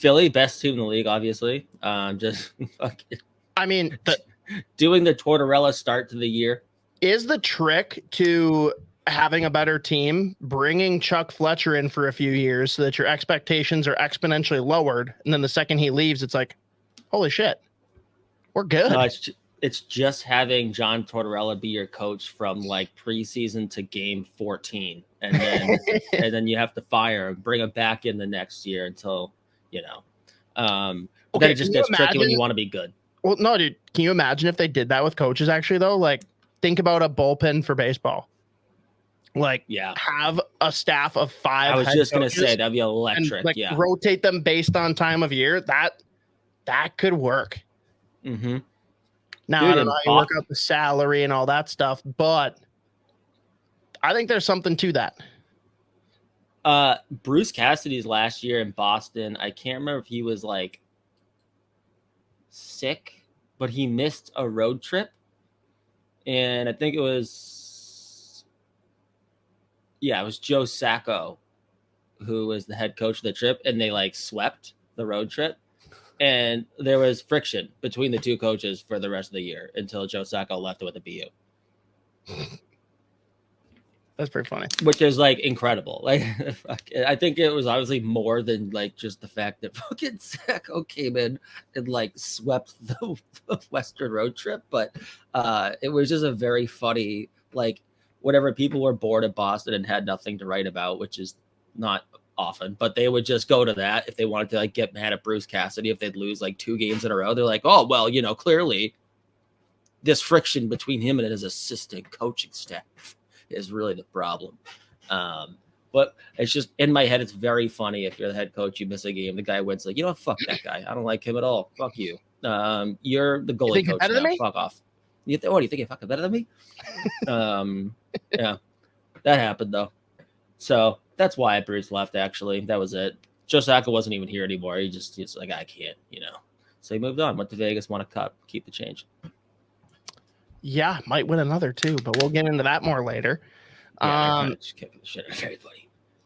Philly, best team in the league, obviously. Just fucking. I mean, doing the Tortorella start to the year is the trick to having a better team, bringing Chuck Fletcher in for a few years so that your expectations are exponentially lowered. And then the second he leaves, it's like, holy shit, we're good. No, it's just having John Tortorella be your coach from like preseason to game 14. And then, and then you have to fire him, bring him back in the next year until, you know, but then it just gets tricky when you want to be good. Well, no, dude, can you imagine if they did that with coaches actually though? Like think about a bullpen for baseball. Like, have a staff of 5. I was just going to say that'd be electric. And, like, rotate them based on time of year. That could work. Mm-hmm. Now, I don't know how you work out the salary and all that stuff, but I think there's something to that. Bruce Cassidy's last year in Boston, I can't remember if he was like sick, but he missed a road trip. And I think it was Joe Sacco who was the head coach of the trip, and they like swept the road trip. And there was friction between the two coaches for the rest of the year until Joe Sacco left with the BU. That's pretty funny. Which is like incredible. Like, I think it was obviously more than like just the fact that fucking Sacco came in and like swept the Western road trip, but it was just a very funny, like, whatever people were bored at Boston and had nothing to write about, which is not often, but they would just go to that if they wanted to like get mad at Bruce Cassidy if they'd lose like 2 games in a row. They're like, oh well, you know, clearly this friction between him and his assistant coaching staff is really the problem. But it's just in my head, it's very funny. If you're the head coach, you miss a game, the guy wins, like, you know what, fuck that guy. I don't like him at all. Fuck you. You're the goalie coach now. Fuck off. What do you think? You're fucking better than me? Yeah, that happened though. So that's why Bruce left. Actually, that was it. Joe Sacco wasn't even here anymore. He's like, I can't, you know. So he moved on. Went to Vegas. Won a cup. Keep the change. Yeah, might win another too, but we'll get into that more later. Yeah, just kicking the shit out of everybody.